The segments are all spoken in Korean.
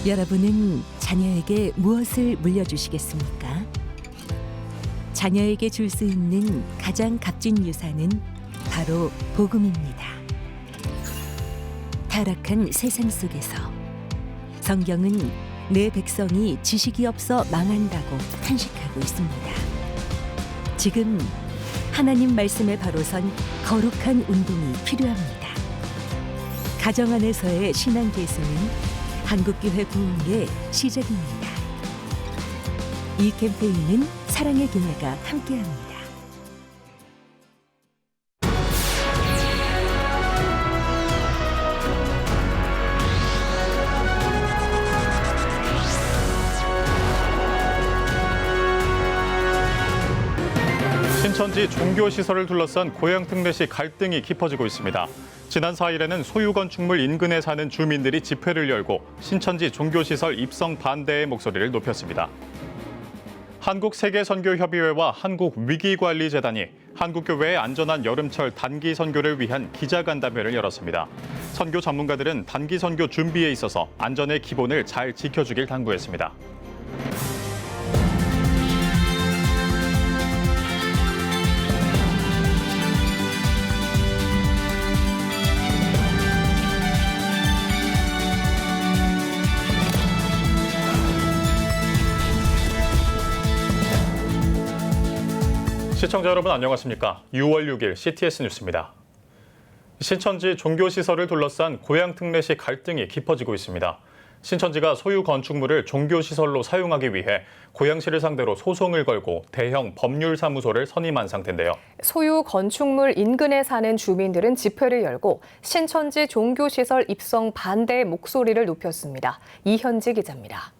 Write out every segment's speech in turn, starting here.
여러분은 자녀에게 무엇을 물려주시겠습니까? 자녀에게 줄 수 있는 가장 값진 유산은 바로 복음입니다. 타락한 세상 속에서 성경은 내 백성이 지식이 없어 망한다고 탄식하고 있습니다. 지금 하나님 말씀에 바로 선 거룩한 운동이 필요합니다. 가정 안에서의 신앙 계승은 한국교회 부흥의 시작입니다. 이 캠페인은 사랑의 교회가 함께합니다. 신천지 종교시설을 둘러싼 고향 특례시 갈등이 깊어지고 있습니다. 지난 4일에는 소유 건축물 인근에 사는 주민들이 집회를 열고 신천지 종교시설 입성 반대의 목소리를 높였습니다. 한국세계선교협의회와 한국위기관리재단이 한국교회의 안전한 여름철 단기 선교를 위한 기자간담회를 열었습니다. 선교 전문가들은 단기 선교 준비에 있어서 안전의 기본을 잘 지켜주길 당부했습니다. 시청자 여러분 안녕하십니까? 6월 6일 CTS 뉴스입니다. 신천지 종교시설을 둘러싼 고향 특례시 갈등이 깊어지고 있습니다. 신천지가 소유 건축물을 종교시설로 사용하기 위해 고양시를 상대로 소송을 걸고 대형 법률사무소를 선임한 상태인데요. 소유 건축물 인근에 사는 주민들은 집회를 열고 신천지 종교시설 입성 반대의 목소리를 높였습니다. 이현지 기자입니다.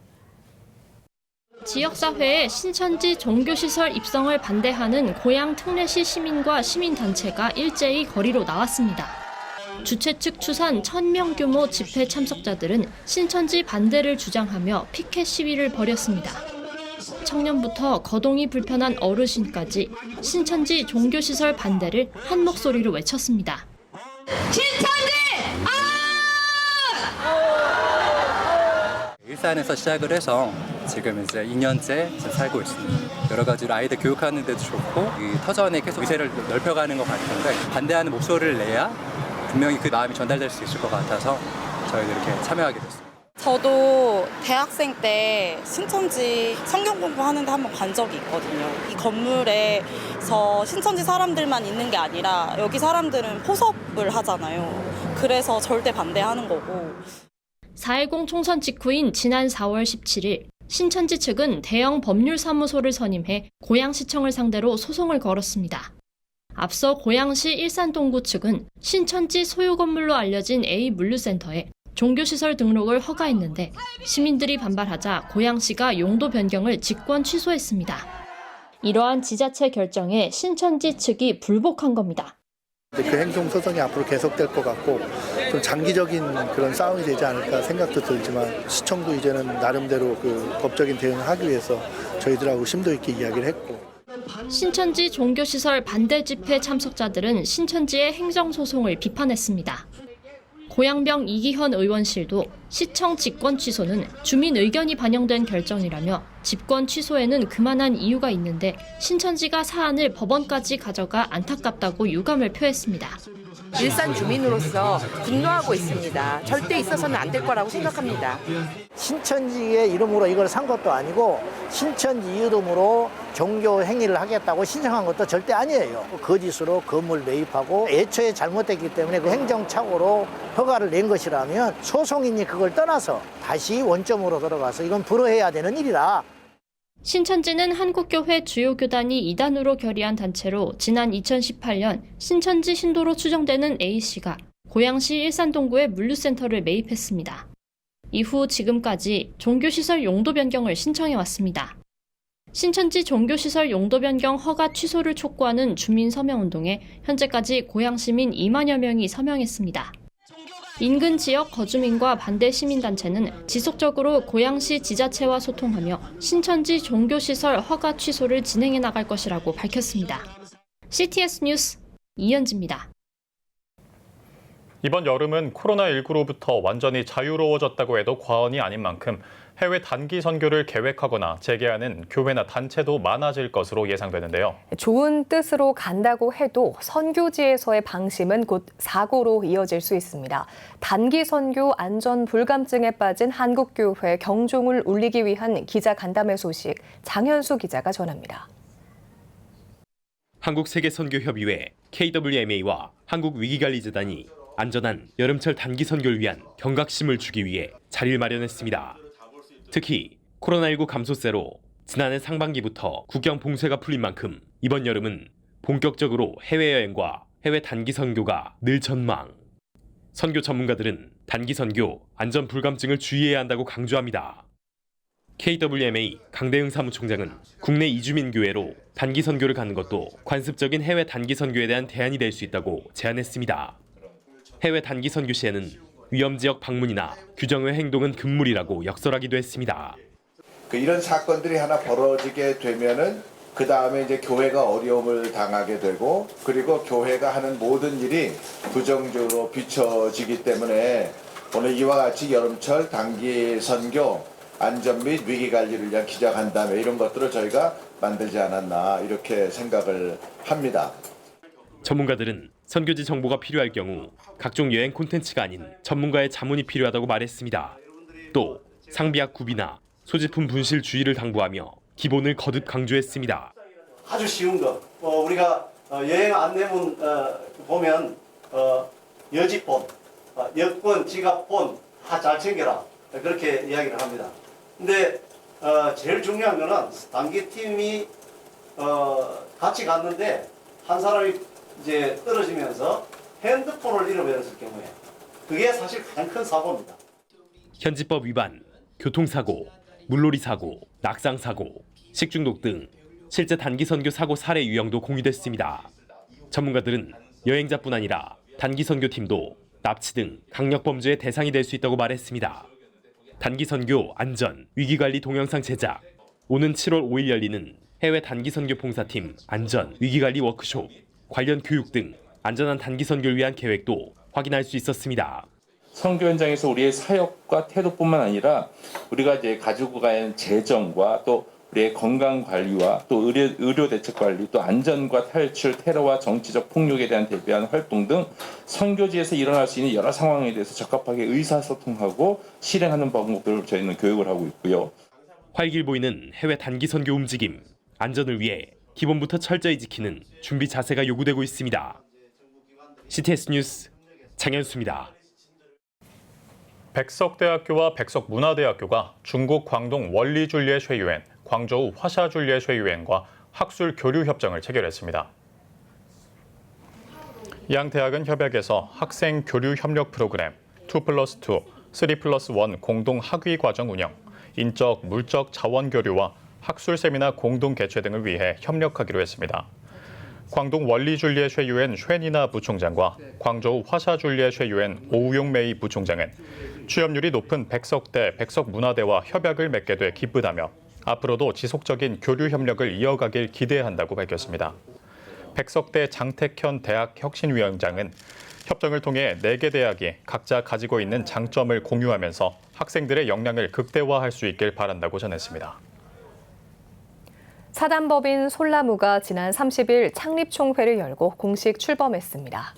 지역사회에 신천지 종교시설 입성을 반대하는 고양 특례시 시민과 시민단체가 일제히 거리로 나왔습니다. 주최 측 추산 1,000명 규모 집회 참석자들은 신천지 반대를 주장하며 피켓 시위를 벌였습니다. 청년부터 거동이 불편한 어르신까지 신천지 종교시설 반대를 한 목소리로 외쳤습니다. 신천지! 일산에서 시작을 해서 지금 이제 2년째 살고 있습니다. 여러 가지로 아이들 교육하는 데도 좋고 이 터전에 계속 위세를 넓혀가는 것 같은데 반대하는 목소리를 내야 분명히 그 마음이 전달될 수 있을 것 같아서 저희도 이렇게 참여하게 됐습니다. 저도 대학생 때 신천지 성경 공부하는데 한번 간 적이 있거든요. 이 건물에서 신천지 사람들만 있는 게 아니라 여기 사람들은 포섭을 하잖아요. 그래서 절대 반대하는 거고. 4.10 총선 직후인 지난 4월 17일 신천지 측은 대형 법률사무소를 선임해 고양시청을 상대로 소송을 걸었습니다. 앞서 고양시 일산동구 측은 신천지 소유 건물로 알려진 A물류센터에 종교시설 등록을 허가했는데 시민들이 반발하자 고양시가 용도 변경을 직권 취소했습니다. 이러한 지자체 결정에 신천지 측이 불복한 겁니다. 그 행정 소송이 앞으로 계속될 것 같고 좀 장기적인 그런 싸움이 되지 않을까 생각도 들지만 시청도 이제는 나름대로 그 법적인 대응을 하기 위해서 저희들하고 심도 있게 이야기를 했고. 신천지 종교시설 반대 집회 참석자들은 신천지의 행정소송을 비판했습니다. 고양병 이기현 의원실도 시청 직권 취소는 주민 의견이 반영된 결정이라며 집권 취소에는 그만한 이유가 있는데 신천지가 사안을 법원까지 가져가 안타깝다고 유감을 표했습니다. 일산 주민으로서 분노하고 있습니다. 절대 있어서는 안 될 거라고 생각합니다. 신천지의 이름으로 이걸 산 것도 아니고 신천지 이름으로 종교 행위를 하겠다고 신청한 것도 절대 아니에요. 거짓으로 건물 매입하고 애초에 잘못됐기 때문에 그 행정착오로 허가를 낸 것이라면 소송인이 그걸 떠나서 다시 원점으로 돌아가서 이건 불허해야 되는 일이라. 신천지는 한국교회 주요 교단이 이단으로 결의한 단체로 지난 2018년 신천지 신도로 추정되는 A씨가 고양시 일산동구에 물류센터를 매입했습니다. 이후 지금까지 종교시설 용도 변경을 신청해왔습니다. 신천지 종교시설 용도 변경 허가 취소를 촉구하는 주민 서명운동에 현재까지 고양시민 2만여 명이 서명했습니다. 인근 지역 거주민과 반대 시민단체는 지속적으로 고양시 지자체와 소통하며 신천지 종교시설 허가 취소를 진행해 나갈 것이라고 밝혔습니다. CTS 뉴스 이현지입니다. 이번 여름은 코로나19로부터 완전히 자유로워졌다고 해도 과언이 아닌 만큼 해외 단기 선교를 계획하거나 재개하는 교회나 단체도 많아질 것으로 예상되는데요. 좋은 뜻으로 간다고 해도 선교지에서의 방심은 곧 사고로 이어질 수 있습니다. 단기 선교 안전 불감증에 빠진 한국교회 경종을 울리기 위한 기자 간담회 소식 장현수 기자가 전합니다. 한국세계선교협의회 KWMA와 한국위기관리재단이 안전한 여름철 단기 선교를 위한 경각심을 주기 위해 자리를 마련했습니다. 특히 코로나19 감소세로 지난해 상반기부터 국경 봉쇄가 풀린 만큼 이번 여름은 본격적으로 해외여행과 해외 단기 선교가 늘 전망. 선교 전문가들은 단기 선교 안전 불감증을 주의해야 한다고 강조합니다. KWMA 강대흥 사무총장은 국내 이주민 교회로 단기 선교를 가는 것도 관습적인 해외 단기 선교에 대한 대안이 될 수 있다고 제안했습니다. 해외 단기 선교 시에는 위험 지역 방문이나 규정 외 행동은 금물이라고 역설하기도 했습니다. 이런 사건들이 하나 벌어지게 되면은 그 다음에 이제 교회가 어려움을 당하게 되고 그리고 교회가 하는 모든 일이 부정적으로 비춰지기 때문에 오늘 이와 같이 여름철 단기 선교 안전 및 위기 관리를 위한 기자간담회 이런 것들을 저희가 만들지 않았나 이렇게 생각을 합니다. 전문가들은 선교지 정보가 필요할 경우 각종 여행 콘텐츠가 아닌 전문가의 자문이 필요하다고 말했습니다. 또 상비약 구비나 소지품 분실 주의를 당부하며 기본을 거듭 강조했습니다. 아주 쉬운 거. 우리가 여행 안내문 보면 여직본, 여권, 지갑본 다 잘 챙겨라. 그렇게 이야기를 합니다. 근데 제일 중요한 거는 단기팀이 같이 갔는데 한 사람이 이제 떨어지면서 핸드폰을 잃어버렸을 경우에 그게 사실 가장 큰 사고입니다. 현지법 위반, 교통사고, 물놀이 사고, 낙상 사고, 식중독 등 실제 단기 선교 사고 사례 유형도 공유됐습니다. 전문가들은 여행자뿐 아니라 단기 선교팀도 납치 등 강력 범죄의 대상이 될 수 있다고 말했습니다. 단기 선교 안전 위기 관리 동영상 제작. 오는 7월 5일 열리는 해외 단기 선교 봉사팀 안전 위기 관리 워크숍, 관련 교육 등 안전한 단기 선교를 위한 계획도 확인할 수 있었습니다. 선교 현장에서 우리의 사역과 태도뿐만 아니라 우리가 이제 가지고 가는 재정과 또 우리의 건강 관리와 또 의료 대책 관리, 또 안전과 탈출, 테러와 정치적 폭력에 대한 대비하는 활동 등 선교지에서 일어날 수 있는 여러 상황에 대해서 적합하게 의사소통하고 실행하는 방법들을 저희는 교육을 하고 있고요. 활기를 보이는 해외 단기 선교 움직임, 안전을 위해 기본부터 철저히 지키는 준비 자세가 요구되고 있습니다. CTS 뉴스 장현수입니다. 백석대학교와 백석문화대학교가 중국 광동 원리줄리엣회유엔, 광저우 화샤줄리엣회유엔과 학술 교류 협정을 체결했습니다. 양 대학은 협약에서 학생 교류 협력 프로그램 2+2, 3+1 공동 학위 과정 운영, 인적, 물적 자원 교류와 학술 세미나 공동 개최 등을 위해 협력하기로 했습니다. 광동 원리줄리엣회유엔 쉔이나 부총장과 광저우 화샤줄리엣회유엔 오우용 메이 부총장은 취업률이 높은 백석대, 백석문화대와 협약을 맺게 돼 기쁘다며 앞으로도 지속적인 교류 협력을 이어가길 기대한다고 밝혔습니다. 백석대 장택현 대학혁신위원장은 협정을 통해 4개 대학이 각자 가지고 있는 장점을 공유하면서 학생들의 역량을 극대화할 수 있길 바란다고 전했습니다. 사단법인 솔나무가 지난 30일 창립총회를 열고 공식 출범했습니다.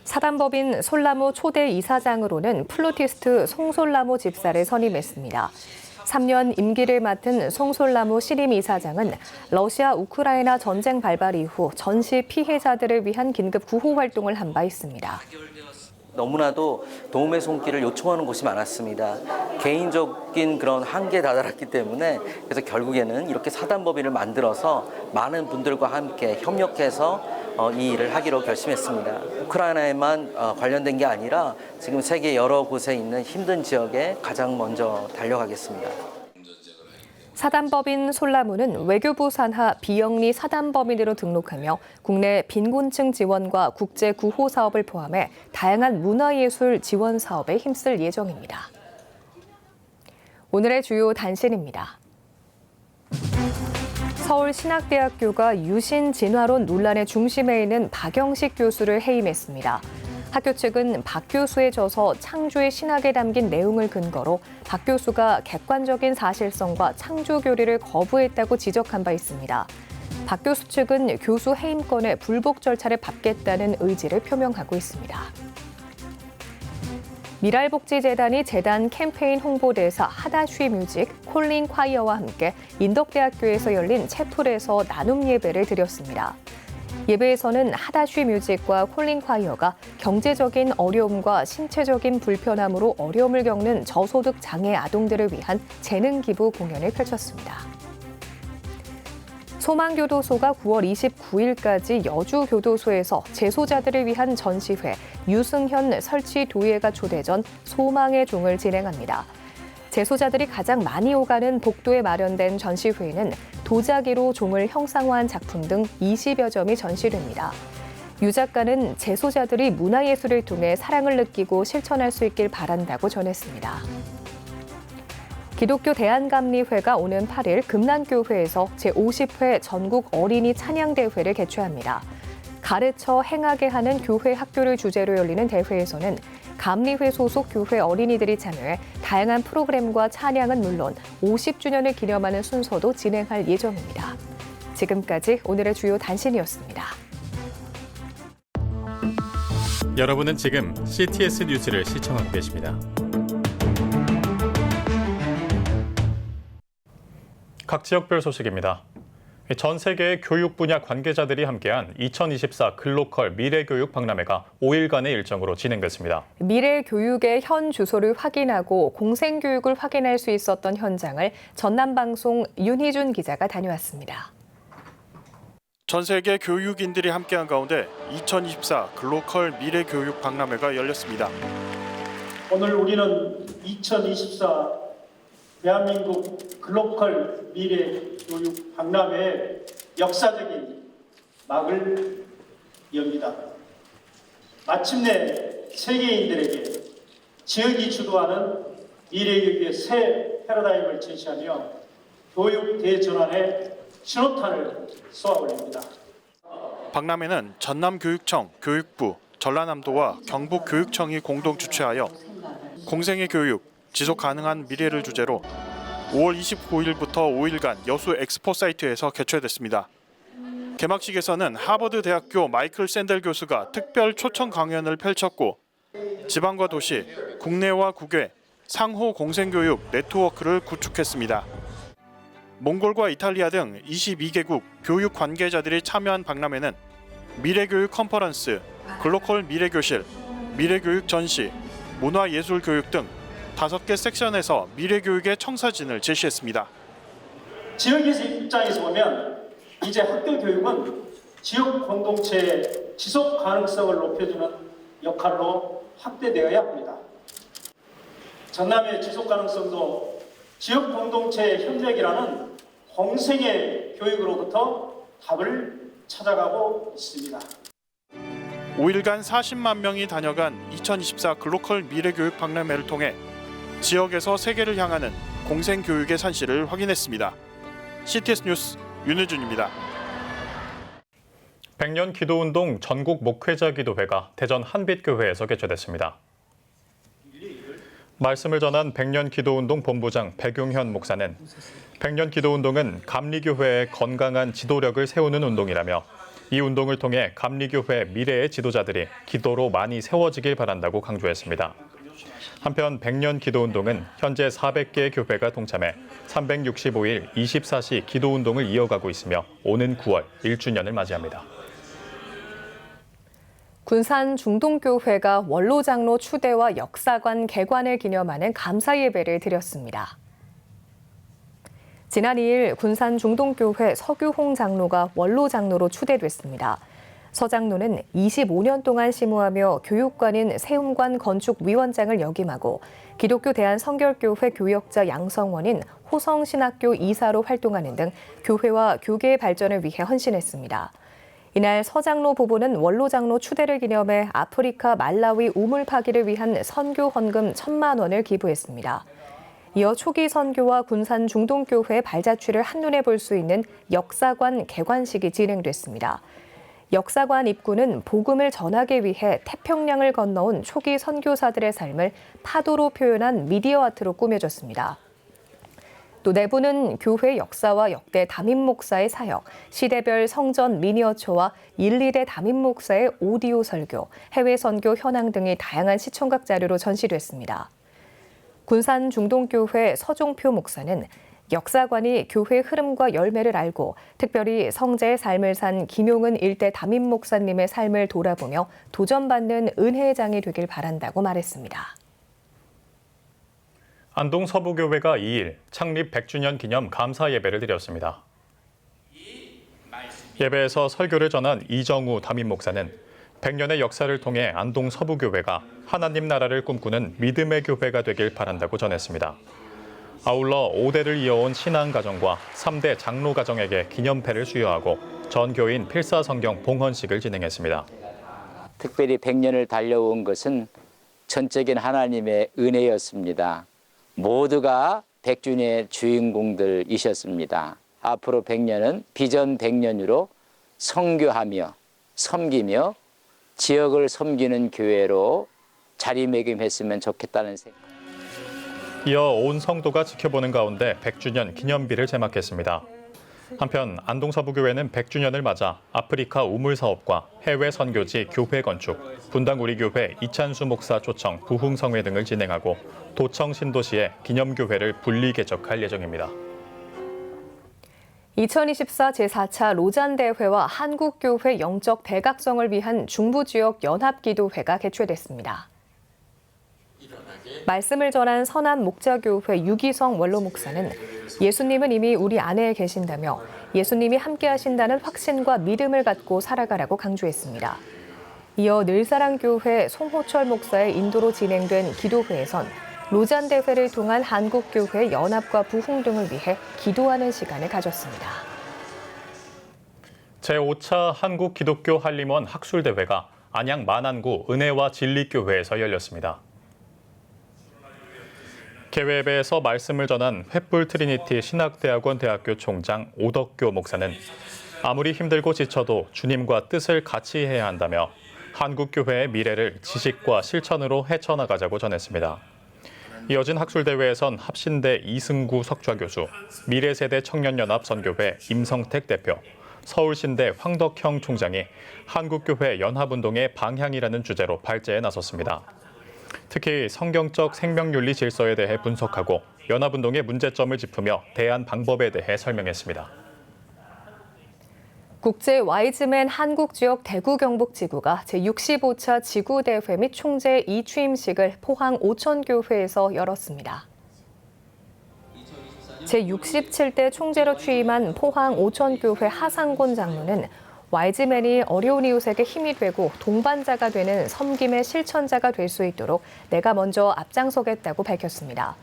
사단법인 솔나무 초대 이사장으로는 플루티스트 송솔나무 집사를 선임했습니다. 3년 임기를 맡은 송솔나무 신임 이사장은 러시아 우크라이나 전쟁 발발 이후 전시 피해자들을 위한 긴급 구호 활동을 한 바 있습니다. 너무나도 도움의 손길을 요청하는 곳이 많았습니다. 개인적인 그런 한계에 다다랐기 때문에 그래서 결국에는 이렇게 사단법인을 만들어서 많은 분들과 함께 협력해서 이 일을 하기로 결심했습니다. 우크라이나에만 관련된 게 아니라 지금 세계 여러 곳에 있는 힘든 지역에 가장 먼저 달려가겠습니다. 사단법인 솔나무는 외교부 산하 비영리 사단법인으로 등록하며 국내 빈곤층 지원과 국제 구호 사업을 포함해 다양한 문화예술 지원 사업에 힘쓸 예정입니다. 오늘의 주요 단신입니다. 서울신학대학교가 유신 진화론 논란의 중심에 있는 박영식 교수를 해임했습니다. 학교 측은 박 교수의 저서 창조의 신학에 담긴 내용을 근거로 박 교수가 객관적인 사실성과 창조 교리를 거부했다고 지적한 바 있습니다. 박 교수 측은 교수 해임권의 불복 절차를 밟겠다는 의지를 표명하고 있습니다. 미랄복지재단이 재단 캠페인 홍보대사 하다쉬 뮤직 콜린 콰이어와 함께 인덕대학교에서 열린 채플에서 나눔 예배를 드렸습니다. 예배에서는 하다쉬 뮤직과 콜린 콰이어가 경제적인 어려움과 신체적인 불편함으로 어려움을 겪는 저소득 장애 아동들을 위한 재능 기부 공연을 펼쳤습니다. 소망교도소가 9월 29일까지 여주교도소에서 재소자들을 위한 전시회 유승현 설치 도예가 초대 전 소망의 종을 진행합니다. 재소자들이 가장 많이 오가는 복도에 마련된 전시회에는 도자기로 종을 형상화한 작품 등 20여 점이 전시됩니다. 유 작가는 재소자들이 문화예술을 통해 사랑을 느끼고 실천할 수 있길 바란다고 전했습니다. 기독교 대한감리회가 오는 8일 금난교회에서 제50회 전국 어린이 찬양대회를 개최합니다. 가르쳐 행하게 하는 교회 학교를 주제로 열리는 대회에서는 감리회 소속 교회 어린이들이 참여해 다양한 프로그램과 찬양은 물론 50주년을 기념하는 순서도 진행할 예정입니다. 지금까지 오늘의 주요 단신이었습니다. 여러분은 지금 CTS 뉴스를 시청하고 계십니다. 각 지역별 소식입니다. 전 세계의 교육 분야 관계자들이 함께한 2024 글로컬 미래교육 박람회가 5일간의 일정으로 진행됐습니다. 미래교육의 현 주소를 확인하고 공생교육을 확인할 수 있었던 현장을 전남방송 윤희준 기자가 다녀왔습니다. 전 세계 교육인들이 함께한 가운데 2024 글로컬 미래교육 박람회가 열렸습니다. 오늘 우리는 2024 대한민국 글로컬 미래교육 박람회의 역사적인 막을 엽니다. 마침내 세계인들에게 지역이 주도하는 미래교육의 새 패러다임을 제시하며 교육 대전환의 신호탄을 쏘아올립니다. 박람회는 전남교육청, 교육부, 전라남도와 경북교육청이 공동 주최하여 공생의 교육, 지속 가능한 미래를 주제로 5월 29일부터 5일간 여수 엑스포 사이트에서 개최됐습니다. 개막식에서는 하버드 대학교 마이클 샌델 교수가 특별 초청 강연을 펼쳤고 지방과 도시, 국내와 국외, 상호 공생교육 네트워크를 구축했습니다. 몽골과 이탈리아 등 22개국 교육 관계자들이 참여한 박람회는 미래교육 컨퍼런스, 글로컬 미래교실, 미래교육 전시, 문화예술교육 등 5개 섹션에서 미래교육의 청사진을 제시했습니다. 지역에서 입장에서 보면 이제 학교 교육은 지역 공동체의 지속 가능성을 높여주는 역할로 확대되어야 합니다. 전남의 지속 가능성도 지역 공동체의 협력이라는 공생의 교육으로부터 답을 찾아가고 있습니다. 5일간 40만 명이 다녀간 2024 글로컬 미래교육 박람회를 통해 지역에서 세계를 향하는 공생교육의 산실을 확인했습니다. CTS 뉴스 윤혜준입니다. 100년 기도운동 전국 목회자 기도회가 대전 한빛교회에서 개최됐습니다. 말씀을 전한 100년 기도운동 본부장 백용현 목사는 100년 기도운동은 감리교회의 건강한 지도력을 세우는 운동이라며 이 운동을 통해 감리교회 미래의 지도자들이 기도로 많이 세워지길 바란다고 강조했습니다. 한편 100년 기도운동은 현재 400개의 교회가 동참해 365일 24시 기도운동을 이어가고 있으며 오는 9월 1주년을 맞이합니다. 군산 중동교회가 원로장로 추대와 역사관 개관을 기념하는 감사예배를 드렸습니다. 지난 2일 군산 중동교회 서규홍 장로가 원로장로로 추대됐습니다. 서 장로는 25년 동안 심우하며 교육관인 세움관 건축위원장을 역임하고 기독교 대한성결교회 교역자 양성원인 호성신학교 이사로 활동하는 등 교회와 교계의 발전을 위해 헌신했습니다. 이날 서 장로 부부는 원로 장로 추대를 기념해 아프리카 말라위 우물 파기를 위한 선교 헌금 1,000만 원을 기부했습니다. 이어 초기 선교와 군산 중동교회의 발자취를 한눈에 볼 수 있는 역사관 개관식이 진행됐습니다. 역사관 입구는 복음을 전하기 위해 태평양을 건너온 초기 선교사들의 삶을 파도로 표현한 미디어 아트로 꾸며졌습니다. 또 내부는 교회 역사와 역대 담임 목사의 사역, 시대별 성전 미니어처와 일일의 담임 목사의 오디오 설교, 해외 선교 현황 등이 다양한 시청각 자료로 전시됐습니다. 군산 중동교회 서종표 목사는 역사관이 교회 흐름과 열매를 알고 특별히 성자의 삶을 산 김용은 일대 담임 목사님의 삶을 돌아보며 도전받는 은혜의 장이 되길 바란다고 말했습니다. 안동 서부교회가 2일 창립 100주년 기념 감사 예배를 드렸습니다. 예배에서 설교를 전한 이정우 담임 목사는 100년의 역사를 통해 안동 서부교회가 하나님 나라를 꿈꾸는 믿음의 교회가 되길 바란다고 전했습니다. 아울러 5대를 이어온 신앙가정과 3대 장로가정에게 기념패를 수여하고 전 교인 필사성경 봉헌식을 진행했습니다. 특별히 100년을 달려온 것은 전적인 하나님의 은혜였습니다. 모두가 100주년의 주인공들이셨습니다. 앞으로 100년은 비전 100년으로 선교하며 섬기며 지역을 섬기는 교회로 자리매김했으면 좋겠다는 생각. 이어 온 성도가 지켜보는 가운데 100주년 기념비를 제막했습니다. 한편 안동 서부교회는 100주년을 맞아 아프리카 우물 사업과 해외 선교지 교회 건축, 분당 우리교회 이찬수 목사 초청 부흥성회 등을 진행하고 도청 신도시에 기념교회를 분리 개척할 예정입니다. 2024 제4차 로잔대회와 한국교회 영적 대각성을 위한 중부지역 연합기도회가 개최됐습니다. 말씀을 전한 선한 목자교회 유기성 원로 목사는 예수님은 이미 우리 안에 계신다며 예수님이 함께 하신다는 확신과 믿음을 갖고 살아가라고 강조했습니다. 이어 늘사랑교회 송호철 목사의 인도로 진행된 기도회에선 로잔대회를 통한 한국교회 연합과 부흥 등을 위해 기도하는 시간을 가졌습니다. 제5차 한국기독교 한림원 학술대회가 안양 만안구 은혜와 진리교회에서 열렸습니다. 개회에서 말씀을 전한 횃불 트리니티 신학대학원 대학교 총장 오덕교 목사는 아무리 힘들고 지쳐도 주님과 뜻을 같이 해야 한다며 한국교회의 미래를 지식과 실천으로 헤쳐나가자고 전했습니다. 이어진 학술대회에선 합신대 이승구 석좌교수, 미래세대 청년연합 선교회 임성택 대표, 서울신대 황덕형 총장이 한국교회 연합운동의 방향이라는 주제로 발제에 나섰습니다. 특히 성경적 생명윤리 질서에 대해 분석하고 연합운동의 문제점을 짚으며 대안 방법에 대해 설명했습니다. 국제 와이즈맨 한국지역 대구 경북지구가 제65차 지구대회 및 총재 2취임식을 포항 오천교회에서 열었습니다. 제67대 총재로 취임한 포항 오천교회 하상곤 장로는 와이즈맨이 어려운 이웃에게 힘이 되고 동반자가 되는 섬김의 실천자가 될 수 있도록 내가 먼저 앞장서겠다고 밝혔습니다.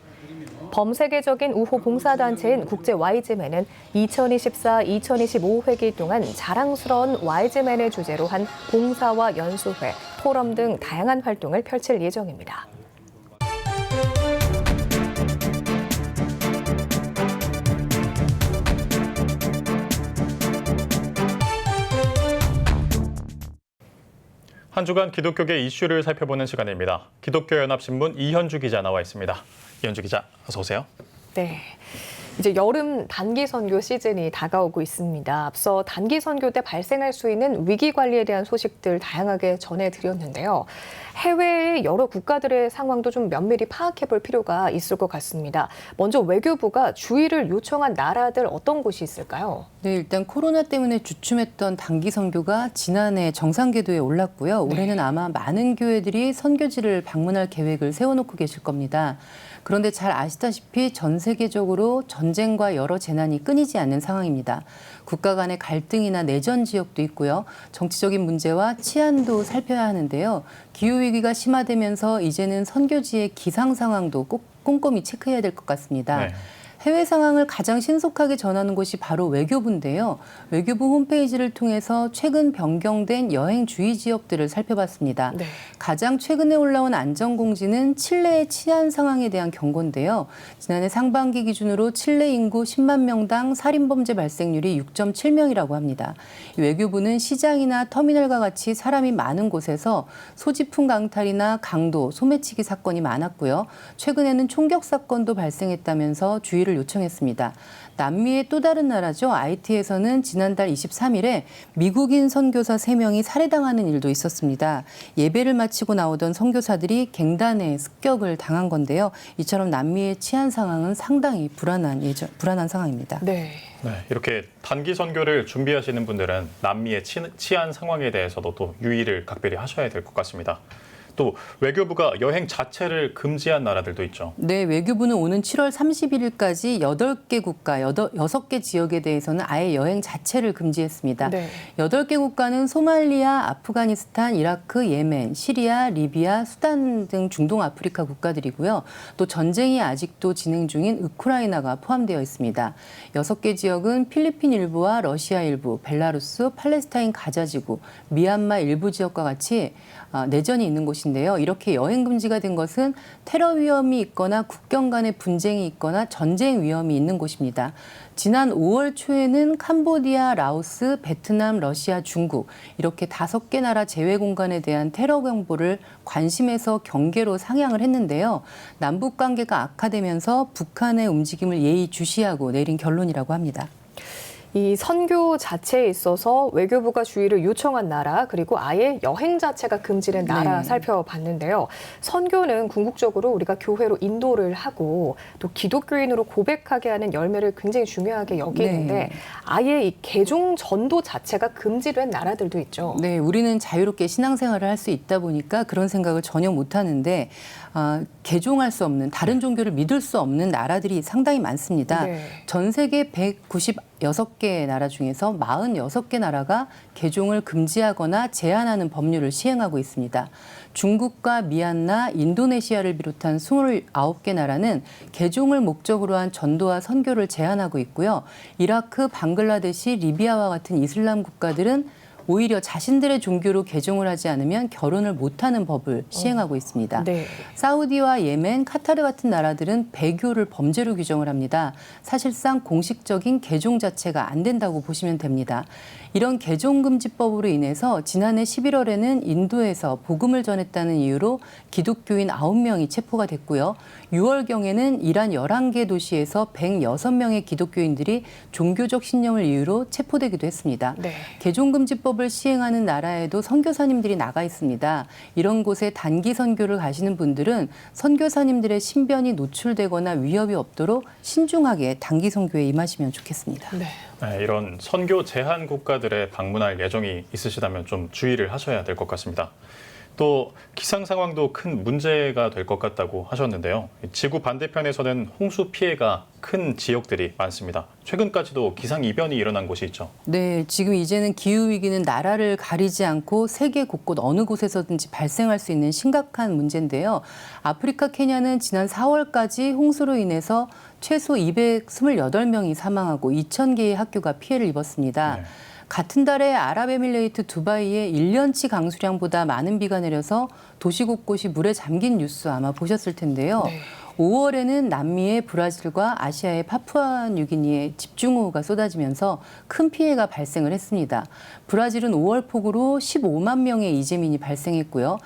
범세계적인 우호 봉사단체인 국제 와이즈맨은 2024-2025 회기 동안 자랑스러운 와이즈맨을 주제로 한 봉사와 연수회, 포럼 등 다양한 활동을 펼칠 예정입니다. 한 주간 기독교계 이슈를 살펴보는 시간입니다. 기독교연합신문 이현주 기자 나와 있습니다. 이현주 기자, 어서 오세요. 네, 이제 여름 단기 선교 시즌이 다가오고 있습니다. 앞서 단기 선교 때 발생할 수 있는 위기 관리에 대한 소식들 다양하게 전해드렸는데요. 해외의 여러 국가들의 상황도 좀 면밀히 파악해 볼 필요가 있을 것 같습니다. 먼저 외교부가 주의를 요청한 나라들 어떤 곳이 있을까요? 네, 일단 코로나 때문에 주춤했던 단기 선교가 지난해 정상 궤도에 올랐고요. 올해는 아마 많은 교회들이 선교지를 방문할 계획을 세워놓고 계실 겁니다. 그런데 잘 아시다시피 전 세계적으로 전쟁과 여러 재난이 끊이지 않는 상황입니다. 국가 간의 갈등이나 내전 지역도 있고요. 정치적인 문제와 치안도 살펴야 하는데요. 기후위기가 심화되면서 이제는 선교지의 기상 상황도 꼭 꼼꼼히 체크해야 될 것 같습니다. 해외 상황을 가장 신속하게 전하는 곳이 바로 외교부인데요. 외교부 홈페이지를 통해서 최근 변경된 여행 주의 지역들을 살펴봤습니다. 네. 가장 최근에 올라온 안전공지는 칠레의 치안 상황에 대한 경고인데요. 지난해 상반기 기준으로 칠레 인구 10만 명당 살인범죄 발생률이 6.7명이라고 합니다. 외교부는 시장이나 터미널과 같이 사람이 많은 곳에서 소지품 강탈이나 강도, 소매치기 사건이 많았고요. 최근에는 총격 사건도 발생했다면서 주의를 요청했습니다. 남미의 또 다른 나라죠. IT에서는 지난달 23일에 미국인 선교사 3명이 살해당하는 일도 있었습니다. 예배를 마치고 나오던 선교사들이 갱단에 습격을 당한 건데요. 이처럼 남미의 치안 상황은 상당히 불안한 상황입니다. 네. 네, 이렇게 단기 선교를 준비하시는 분들은 남미의 치안 상황에 대해서도 또 유의를 각별히 하셔야 될 것 같습니다. 또 외교부가 여행 자체를 금지한 나라들도 있죠. 네, 외교부는 오는 7월 31일까지 8개 국가, 6개 지역에 대해서는 아예 여행 자체를 금지했습니다. 네. 8개 국가는 소말리아, 아프가니스탄, 이라크, 예멘, 시리아, 리비아, 수단 등 중동 아프리카 국가들이고요. 또 전쟁이 아직도 진행 중인 우크라이나가 포함되어 있습니다. 6개 지역은 필리핀 일부와 러시아 일부, 벨라루스, 팔레스타인 가자지구, 미얀마 일부 지역과 같이 내전이 있는 곳인데요. 이렇게 여행 금지가 된 것은 테러 위험이 있거나 국경 간의 분쟁이 있거나 전쟁 위험이 있는 곳입니다. 지난 5월 초에는 캄보디아, 라오스, 베트남, 러시아, 중국 이렇게 5개 나라 제외 공간에 대한 테러 경보를 관심에서 경계로 상향을 했는데요. 남북 관계가 악화되면서 북한의 움직임을 예의주시하고 내린 결론이라고 합니다. 이 선교 자체에 있어서 외교부가 주의를 요청한 나라 그리고 아예 여행 자체가 금지된 나라 네. 살펴봤는데요. 선교는 궁극적으로 우리가 교회로 인도를 하고 또 기독교인으로 고백하게 하는 열매를 굉장히 중요하게 여기는데 네. 아예 이 개종 전도 자체가 금지된 나라들도 있죠. 네, 우리는 자유롭게 신앙생활을 할 수 있다 보니까 그런 생각을 전혀 못하는데 개종할 수 없는 다른 종교를 믿을 수 없는 나라들이 상당히 많습니다. 네. 전 세계 196개 나라 중에서 46개 나라가 개종을 금지하거나 제한하는 법률을 시행하고 있습니다. 중국과 미얀마, 인도네시아를 비롯한 29개 나라는 개종을 목적으로 한 전도와 선교를 제한하고 있고요. 이라크, 방글라데시, 리비아와 같은 이슬람 국가들은 오히려 자신들의 종교로 개종을 하지 않으면 결혼을 못하는 법을 시행하고 있습니다. 네. 사우디와 예멘, 카타르 같은 나라들은 배교를 범죄로 규정을 합니다. 사실상 공식적인 개종 자체가 안 된다고 보시면 됩니다. 이런 개종금지법으로 인해서 지난해 11월에는 인도에서 복음을 전했다는 이유로 기독교인 9명이 체포가 됐고요. 6월경에는 이란 11개 도시에서 106명의 기독교인들이 종교적 신념을 이유로 체포되기도 했습니다. 네. 개종금지법을 시행하는 나라에도 선교사님들이 나가 있습니다. 이런 곳에 단기 선교를 가시는 분들은 선교사님들의 신변이 노출되거나 위협이 없도록 신중하게 단기 선교에 임하시면 좋겠습니다. 네. 네, 이런 선교 제한 국가들에 방문할 예정이 있으시다면 좀 주의를 하셔야 될 것 같습니다. 또 기상 상황도 큰 문제가 될 것 같다고 하셨는데요. 지구 반대편에서는 홍수 피해가 큰 지역들이 많습니다. 최근까지도 기상 이변이 일어난 곳이 있죠. 네, 지금 이제는 기후위기는 나라를 가리지 않고 세계 곳곳 어느 곳에서든지 발생할 수 있는 심각한 문제인데요. 아프리카 케냐는 지난 4월까지 홍수로 인해서 최소 228명이 사망하고 2,000개의 학교가 피해를 입었습니다. 네. 같은 달에 아랍에미레이트 두바이에 1년치 강수량보다 많은 비가 내려서 도시 곳곳이 물에 잠긴 뉴스 아마 보셨을 텐데요. 네. 5월에는 남미의 브라질과 아시아의 파푸아뉴기니에 집중호우가 쏟아지면서 큰 피해가 발생을 했습니다. 브라질은 5월 폭우로 15만 명의 이재민이 발생했고요.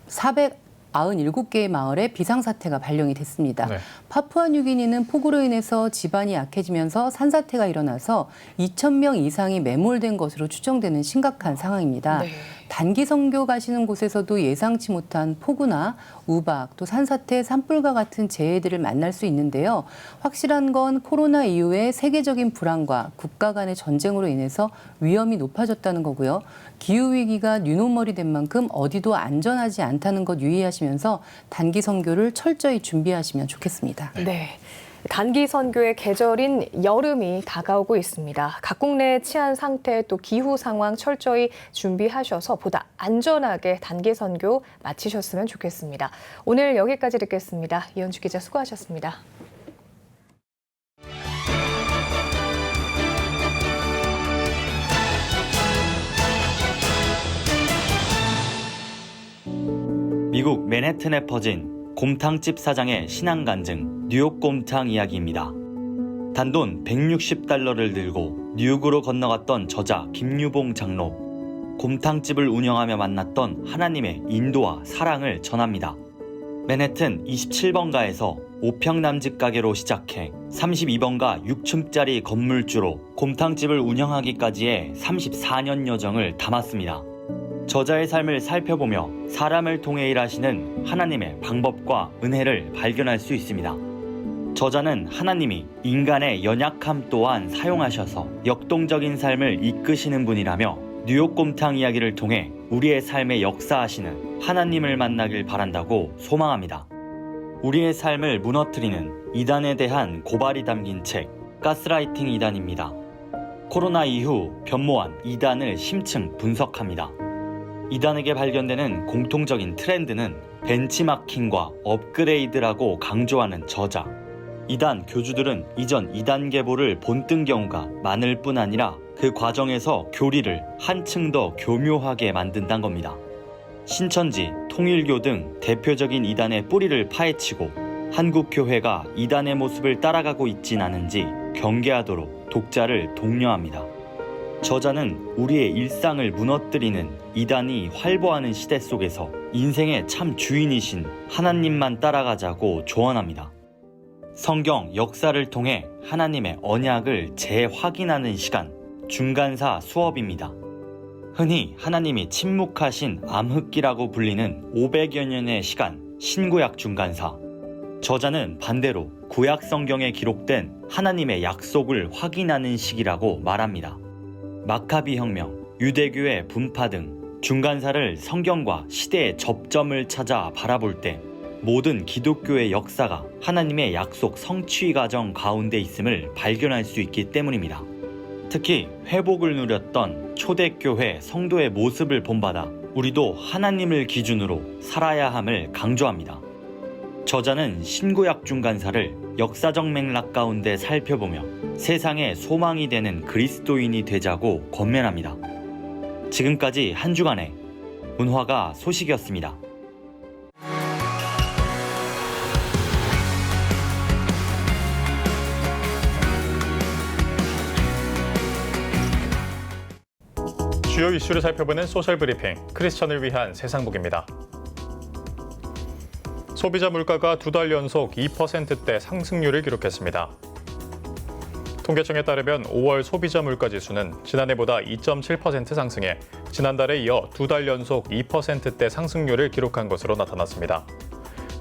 497개의 마을에 비상사태가 발령이 됐습니다. 네. 파푸아뉴기니는 폭우로 인해서 지반이 약해지면서 산사태가 일어나서 2,000명 이상이 매몰된 것으로 추정되는 심각한 상황입니다. 네. 단기 선교 가시는 곳에서도 예상치 못한 폭우나 우박, 또 산사태, 산불과 같은 재해들을 만날 수 있는데요. 확실한 건 코로나 이후에 세계적인 불안과 국가 간의 전쟁으로 인해서 위험이 높아졌다는 거고요. 기후위기가 뉴노멀이 된 만큼 어디도 안전하지 않다는 것 유의하시면서 단기 선교를 철저히 준비하시면 좋겠습니다. 네. 단기 선교의 계절인 여름이 다가오고 있습니다. 각국 내 치안 상태 또 기후 상황 철저히 준비하셔서 보다 안전하게 단기 선교 마치셨으면 좋겠습니다. 오늘 여기까지 듣겠습니다. 이현주 기자 수고하셨습니다. 미국 맨해튼에 퍼진 곰탕집 사장의 신앙 간증 뉴욕 곰탕 이야기입니다. 단돈 $160를 들고 뉴욕으로 건너갔던 저자 김유봉 장로. 곰탕집을 운영하며 만났던 하나님의 인도와 사랑을 전합니다. 맨해튼 27번가에서 5평 남집 가게로 시작해 32번가 6층짜리 건물주로 곰탕집을 운영하기까지의 34년 여정을 담았습니다. 저자의 삶을 살펴보며 사람을 통해 일하시는 하나님의 방법과 은혜를 발견할 수 있습니다. 저자는 하나님이 인간의 연약함 또한 사용하셔서 역동적인 삶을 이끄시는 분이라며 뉴욕 곰탕 이야기를 통해 우리의 삶에 역사하시는 하나님을 만나길 바란다고 소망합니다. 우리의 삶을 무너뜨리는 이단에 대한 고발이 담긴 책 가스라이팅 이단입니다. 코로나 이후 변모한 이단을 심층 분석합니다. 이단에게 발견되는 공통적인 트렌드는 벤치마킹과 업그레이드라고 강조하는 저자. 이단 교주들은 이전 2단 계보를 본뜬 경우가 많을 뿐 아니라 그 과정에서 교리를 한층 더 교묘하게 만든다는 겁니다. 신천지, 통일교 등 대표적인 이단의 뿌리를 파헤치고 한국교회가 이단의 모습을 따라가고 있진 않은지 경계하도록 독자를 독려합니다. 저자는 우리의 일상을 무너뜨리는 이단이 활보하는 시대 속에서 인생의 참 주인이신 하나님만 따라가자고 조언합니다. 성경 역사를 통해 하나님의 언약을 재확인하는 시간, 중간사 수업입니다. 흔히 하나님이 침묵하신 암흑기라고 불리는 500여 년의 시간, 신구약 중간사. 저자는 반대로 구약 성경에 기록된 하나님의 약속을 확인하는 시기라고 말합니다. 마카비 혁명, 유대교의 분파 등 중간사를 성경과 시대의 접점을 찾아 바라볼 때 모든 기독교의 역사가 하나님의 약속 성취 과정 가운데 있음을 발견할 수 있기 때문입니다. 특히 회복을 누렸던 초대교회 성도의 모습을 본받아 우리도 하나님을 기준으로 살아야 함을 강조합니다. 저자는 신구약 중간사를 역사적 맥락 가운데 살펴보며 세상의 소망이 되는 그리스도인이 되자고 권면합니다. 지금까지 한 주간의 문화가 소식이었습니다. 주요 이슈를 살펴보는 소셜 브리핑, 크리스천을 위한 세상복입니다. 소비자 물가가 2달 연속 2%대 상승률을 기록했습니다. 통계청에 따르면 5월 소비자 물가 지수는 지난해보다 2.7% 상승해 지난달에 이어 2달 연속 2%대 상승률을 기록한 것으로 나타났습니다.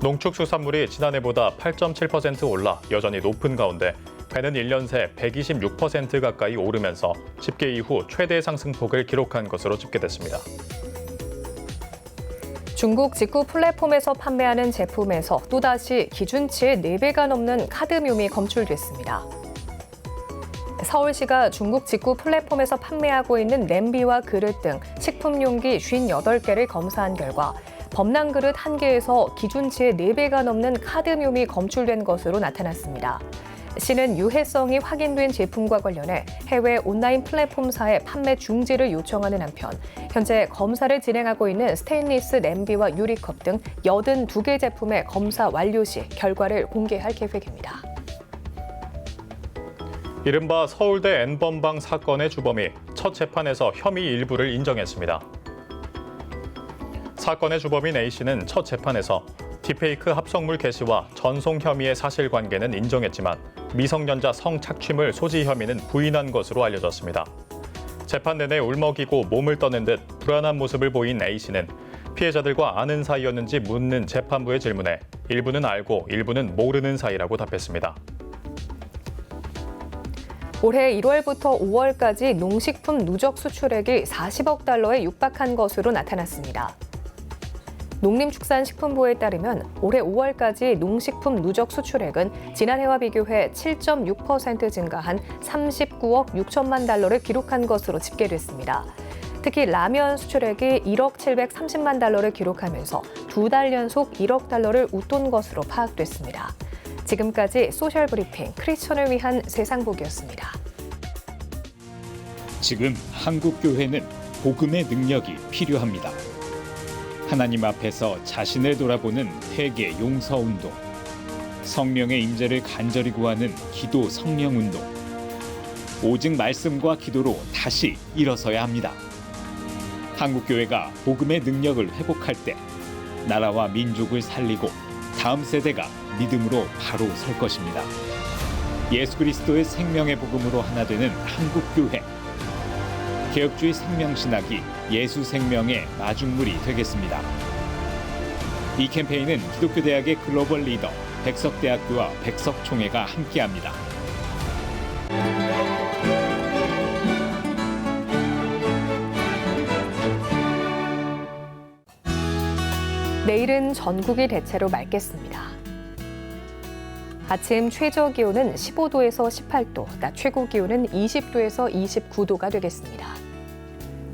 농축수산물이 지난해보다 8.7% 올라 여전히 높은 가운데 배는 1년 새 126% 가까이 오르면서 집계 이후 최대 상승폭을 기록한 것으로 집계됐습니다. 중국 직구 플랫폼에서 판매하는 제품에서 또다시 기준치의 4배가 넘는 카드뮴이 검출됐습니다. 서울시가 중국 직구 플랫폼에서 판매하고 있는 냄비와 그릇 등 식품용기 58개를 검사한 결과 범람 그릇 1개에서 기준치의 4배가 넘는 카드뮴이 검출된 것으로 나타났습니다. 시는 유해성이 확인된 제품과 관련해 해외 온라인 플랫폼사의 판매 중지를 요청하는 한편 현재 검사를 진행하고 있는 스테인리스 냄비와 유리컵 등 82개 제품의 검사 완료 시 결과를 공개할 계획입니다. 이른바 서울대 N번방 사건의 주범이 첫 재판에서 혐의 일부를 인정했습니다. 사건의 주범인 A씨는 첫 재판에서 딥페이크 합성물 게시와 전송 혐의의 사실관계는 인정했지만 미성년자 성착취물 소지 혐의는 부인한 것으로 알려졌습니다. 재판 내내 울먹이고 몸을 떠는 듯 불안한 모습을 보인 A씨는 피해자들과 아는 사이였는지 묻는 재판부의 질문에 일부는 알고 일부는 모르는 사이라고 답했습니다. 올해 1월부터 5월까지 농식품 누적 수출액이 40억 달러에 육박한 것으로 나타났습니다. 농림축산식품부에 따르면 올해 5월까지 농식품 누적 수출액은 지난해와 비교해 7.6% 증가한 39억 6천만 달러를 기록한 것으로 집계됐습니다. 특히 라면 수출액이 1억 730만 달러를 기록하면서 2달 연속 1억 달러를 웃돈 것으로 파악됐습니다. 지금까지 소셜 브리핑 크리스천을 위한 세상복이었습니다. 지금 한국 교회는 복음의 능력이 필요합니다. 하나님 앞에서 자신을 돌아보는 회개 용서 운동, 성령의 임재를 간절히 구하는 기도 성령 운동, 오직 말씀과 기도로 다시 일어서야 합니다. 한국교회가 복음의 능력을 회복할 때 나라와 민족을 살리고 다음 세대가 믿음으로 바로 설 것입니다. 예수 그리스도의 생명의 복음으로 하나 되는 한국교회. 개혁주의 생명신학이 예수 생명의 마중물이 되겠습니다. 이 캠페인은 기독교대학의 글로벌 리더 백석대학교와 백석총회가 함께합니다. 내일은 전국이 대체로 맑겠습니다. 아침 최저 기온은 15도에서 18도, 낮 최고 기온은 20도에서 29도가 되겠습니다.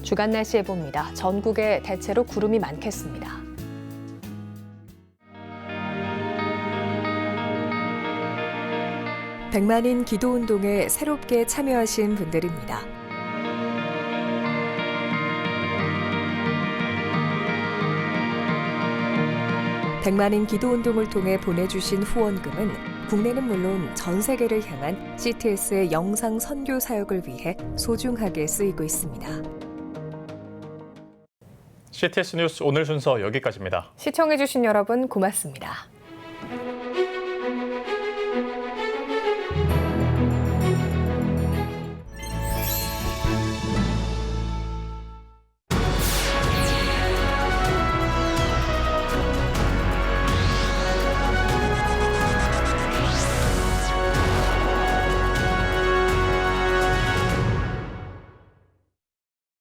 주간 날씨 해봅니다. 전국에 대체로 구름이 많겠습니다. 백만인 기도운동에 새롭게 참여하신 분들입니다. 백만인 기도운동을 통해 보내주신 후원금은 국내는 물론 전 세계를 향한 CTS의 영상 선교 사역을 위해 소중하게 쓰이고 있습니다. CTS 뉴스 오늘 순서 여기까지입니다. 시청해주신 여러분 고맙습니다.